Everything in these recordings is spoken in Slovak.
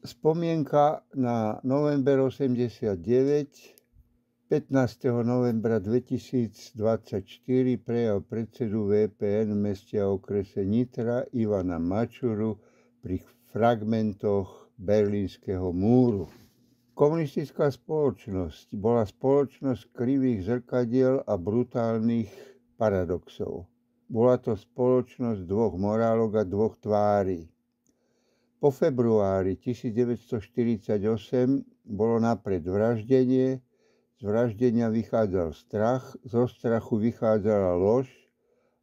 Spomienka na november 89, 15. novembra 2024 prejav predsedu VPN v meste a okrese Nitra Ivana Mačuru pri fragmentoch Berlínskeho múru. Komunistická spoločnosť bola spoločnosť krivých zrkadiel a brutálnych paradoxov. Bola to spoločnosť dvoch morálok a dvoch tvári. Po februári 1948 bolo napred vraždenie, z vraždenia vychádzal strach, zo strachu vychádzala lož,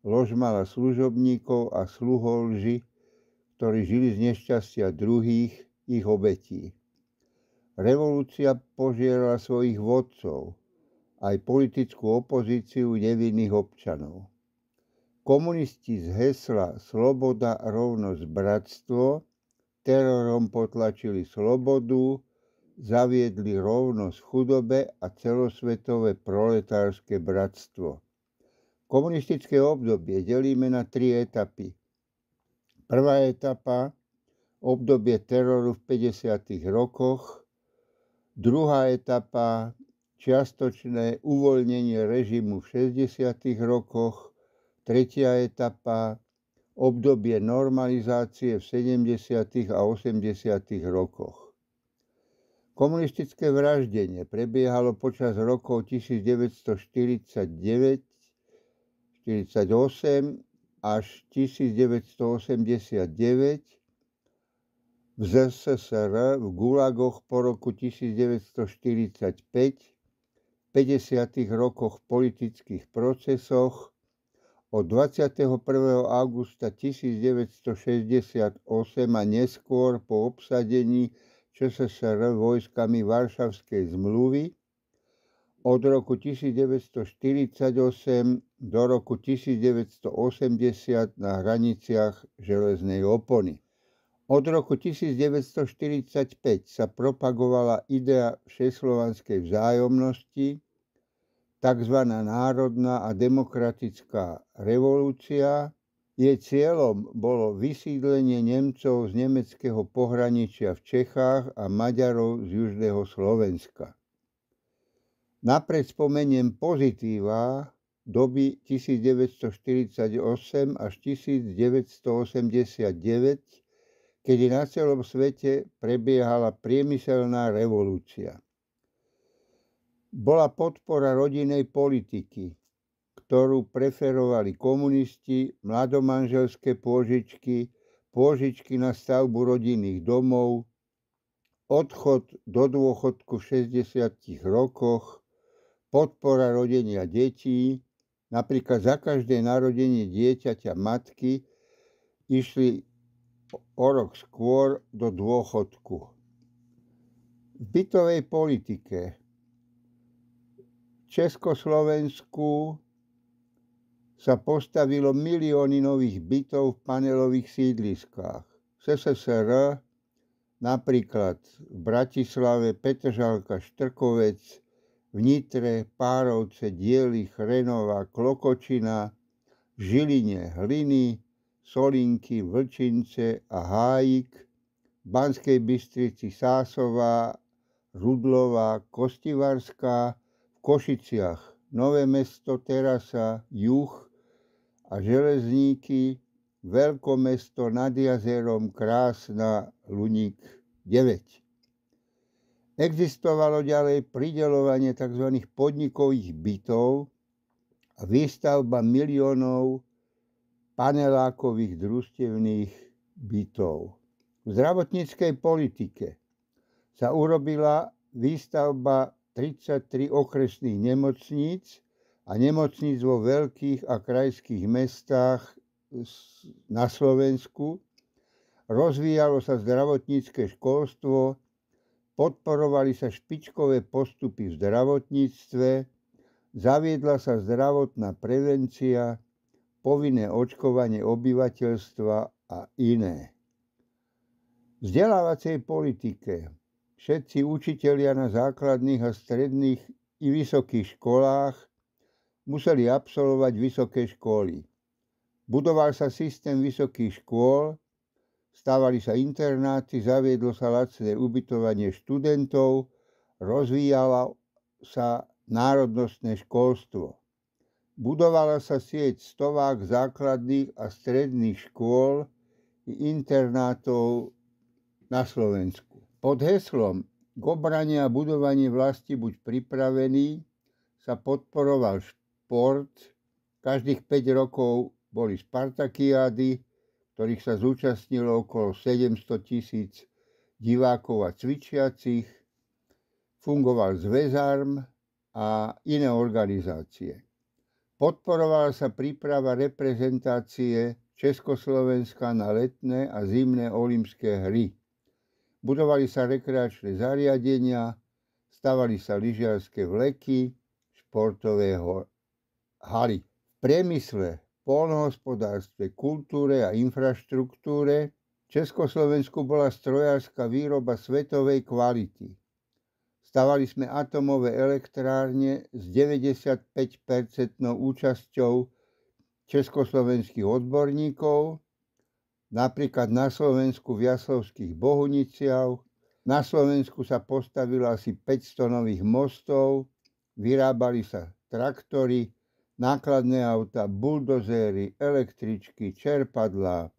lož mala služobníkov a sluhov lži, ktorí žili z nešťastia druhých, ich obetí. Revolúcia požierala svojich vodcov, aj politickú opozíciu nevinných občanov. Komunisti z hesla sloboda, rovnosť, bratstvo terorom potlačili slobodu, zaviedli rovnosť v chudobe a celosvetové proletárske bratstvo. Komunistické obdobie delíme na 3 etapy. Prvá etapa, obdobie teroru v 50. rokoch. Druhá etapa, čiastočné uvoľnenie režimu v 60. rokoch. Tretia etapa, obdobie normalizácie v 70. a 80. rokoch. Komunistické vraždenie prebiehalo počas rokov 1949-48 až 1989 v ZSSR, v gulagoch po roku 1945, v 50. rokoch politických procesoch, od 21. augusta 1968 a neskôr po obsadení ČSSR vojskami Varšavskej zmluvy, od roku 1948 do roku 1980 na hraniciach železnej opony. Od roku 1945 sa propagovala idea všeslovanskej vzájomnosti, tzv. Národná a demokratická revolúcia. Jej cieľom bolo vysídlenie Nemcov z nemeckého pohraničia v Čechách a Maďarov z južného Slovenska. Napriek spomeniem pozitíva doby 1948 až 1989, kedy na celom svete prebiehala priemyselná revolúcia. Bola podpora rodinnej politiky, ktorú preferovali komunisti, mladomanželské pôžičky, pôžičky na stavbu rodinných domov, odchod do dôchodku v 60 rokoch, podpora rodenia detí, napríklad za každé narodenie dieťaťa matky išli o rok skôr do dôchodku. V bytovej politike Československu sa postavilo milióny nových bytov v panelových sídliskách. V SSSR napríklad v Bratislave, Petržalka, Štrkovec, v Nitre, Párovce, Diely, Chrenová, Klokočina, v Žiline, Hliny, Solinky, Vlčince a Hájik, v Banskej Bystrici, Sásová, Rudlová, Kostivarská, v Košiciach, Nové Mesto, Terasa, Juh a Železníky, Veľkomesto, nad jazerom, Krásna, Luník 9. Existovalo ďalej prideľovanie tzv. Podnikových bytov a výstavba miliónov panelákových družstevných bytov. V zdravotníckej politike sa urobila výstavba 33 okresných nemocníc a nemocníc vo veľkých a krajských mestách na Slovensku. Rozvíjalo sa zdravotnícke školstvo, podporovali sa špičkové postupy v zdravotníctve, zaviedla sa zdravotná prevencia, povinné očkovanie obyvateľstva a iné. V vzdelávacej politike všetci učitelia na základných a stredných i vysokých školách museli absolvovať vysoké školy. Budoval sa systém vysokých škôl, Stávali sa internáty, zaviedlo sa lacné ubytovanie študentov, rozvíjalo sa národnostné školstvo. Budovala sa sieť stovák základných a stredných škôl i internátov na Slovensku. Pod heslom k obrane a budovanie vlasti buď pripravený sa podporoval šport. Každých 5 rokov boli Spartakiády, ktorých sa zúčastnilo okolo 700 000 divákov a cvičiacich. Fungoval Zväzarm a iné organizácie. Podporovala sa príprava reprezentácie Československa na letné a zimné olympské hry. Budovali sa rekreačné zariadenia, stavali sa lyžiarske vleky, športové haly. V priemysle, poľnohospodárstve, kultúre a infraštruktúre v Československu bola strojárska výroba svetovej kvality. Stavali sme atomové elektrárne s 95% účasťou československých odborníkov, napríklad na Slovensku v Jaslovských Bohuniciach. Na Slovensku sa postavilo asi 500 nových mostov, vyrábali sa traktory, nákladné auta, buldozéry, električky, čerpadlá,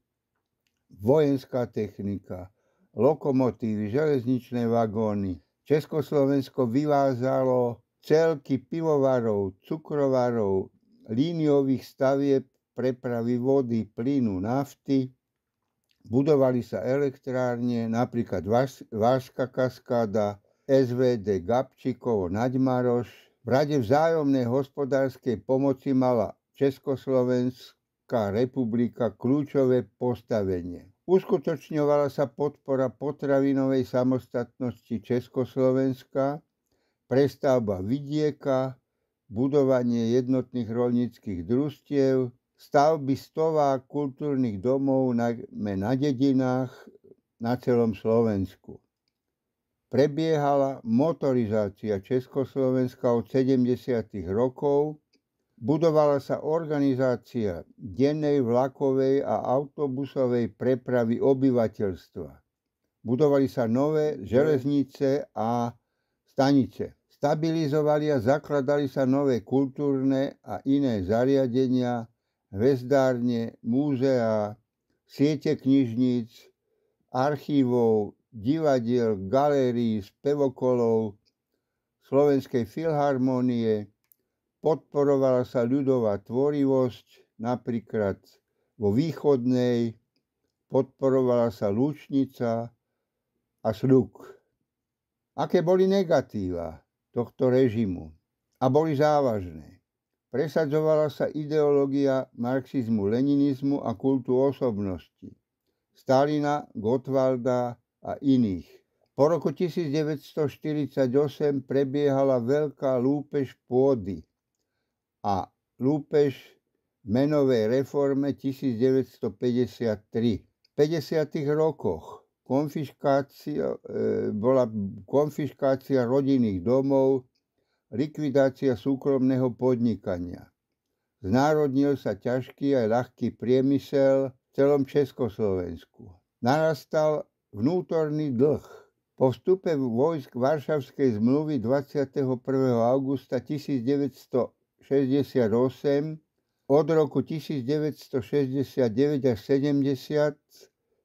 vojenská technika, lokomotívy, železničné vagóny. Československo vyvázalo celky pivovarov, cukrovarov, líniových stavieb prepravy vody, plynu, nafty. Budovali sa elektrárne, napríklad Vážska kaskáda, SVD Gabčíkovo, Naďmaroš. V Rade vzájomnej hospodárskej pomoci mala Československá republika kľúčové postavenie. Uskutočňovala sa podpora potravinovej samostatnosti Československa, prestavba vidieka, budovanie jednotných roľníckych družstiev, stavby stovák kultúrnych domov najmä na dedinách na celom Slovensku. Prebiehala motorizácia Československa od 70. rokov, budovala sa organizácia dennej vlakovej a autobusovej prepravy obyvateľstva. Budovali sa nové železnice a stanice. Stabilizovali a zakladali sa nové kultúrne a iné zariadenia, hvezdárne, múzeá, siete knižníc, archívov, divadiel, galérií, spevokolov, Slovenskej filharmónie. Podporovala sa ľudová tvorivosť, napríklad vo Východnej, podporovala sa Lučnica a Sluk. Aké boli negatíva tohto režimu? A boli závažné. Presadzovala sa ideológia marxizmu, leninizmu a kultu osobnosti. Stalina, Gottwalda a iných. Po roku 1948 prebiehala veľká lúpež pôdy a lúpež v menovej reforme 1953. V 50. rokoch bola konfiškácia rodinných domov, likvidácia súkromného podnikania. Znárodnil sa ťažký aj ľahký priemysel v celom Československu. Narastal vnútorný dlh. Po vstupe vojsk Varšavskej zmluvy 21. augusta 1968 od roku 1969 až 70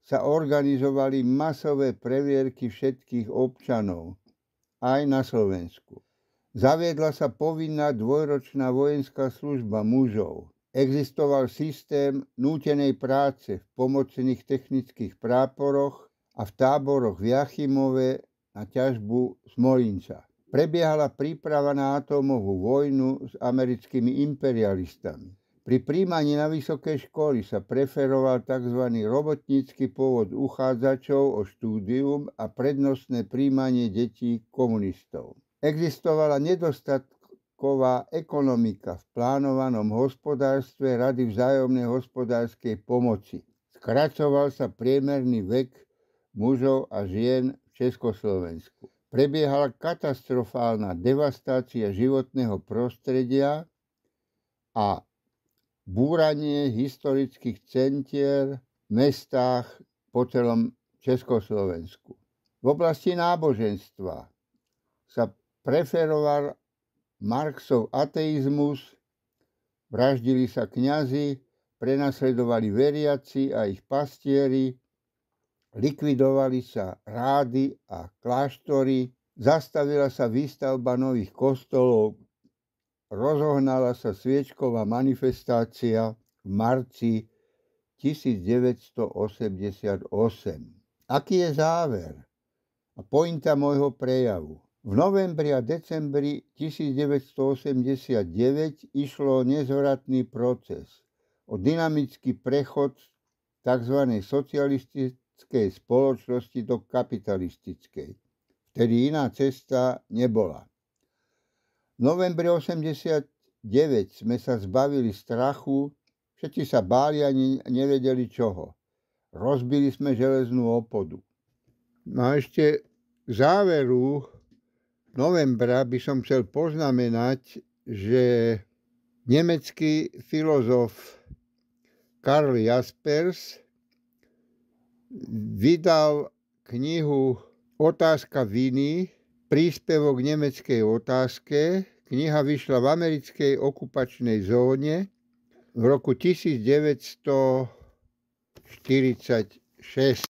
sa organizovali masové previerky všetkých občanov, aj na Slovensku. Zaviedla sa povinná dvojročná vojenská služba mužov. Existoval systém nútenej práce v pomocných technických práporoch a v táboroch v Jachimove na ťažbu Smolinca. Prebiehala príprava na atómovú vojnu s americkými imperialistami. Pri prijímaní na vysoké školy sa preferoval tzv. Robotnícky pôvod uchádzačov o štúdium a prednostné prijímanie detí komunistov. Existovala nedostatková ekonomika v plánovanom hospodárstve Rady vzájomnej hospodárskej pomoci. Skracoval sa priemerný vek mužov a žien v Československu. Prebiehala katastrofálna devastácia životného prostredia a búranie historických centier v mestách po celom Československu. V oblasti náboženstva sa preferoval Marxov ateizmus, vraždili sa kňazi, prenasledovali veriaci a ich pastieri, likvidovali sa rády a kláštory, zastavila sa výstavba nových kostolov, rozohnala sa sviečková manifestácia v marci 1988. Aký je záver a pointa môjho prejavu? V novembri a decembri 1989 išlo o nezvratný proces, o dynamický prechod tzv. Socialistickej spoločnosti do kapitalistickej. Vtedy iná cesta nebola. V novembri 1989 sme sa zbavili strachu, všetci sa báli a nevedeli čoho. Rozbili sme železnú opodu. No a ešte k záveru novembra by som chcel poznamenať, že nemecký filozof Karl Jaspers vydal knihu Otázka viny, príspevok k nemeckej otázke. Kniha vyšla v americkej okupačnej zóne v roku 1946.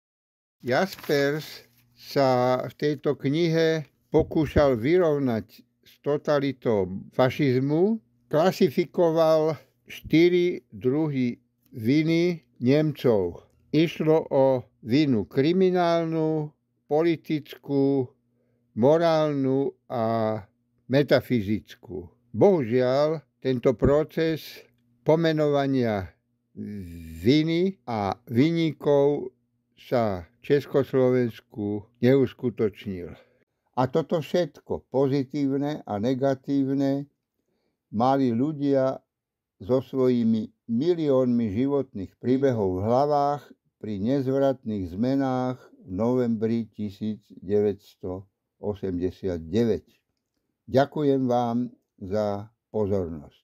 Jaspers sa v tejto knihe pokúšal vyrovnať s totalitou fašizmu, klasifikoval 4 druhy viny Nemcov. Išlo o vinu kriminálnu, politickú, morálnu a metafyzickú. Bohužiaľ, tento proces pomenovania viny a vinníkov sa v Československu neuskutočnil. A toto všetko, pozitívne a negatívne, mali ľudia so svojimi miliónmi životných príbehov v hlavách pri nezvratných zmenách v novembri 1989. Ďakujem vám za pozornosť.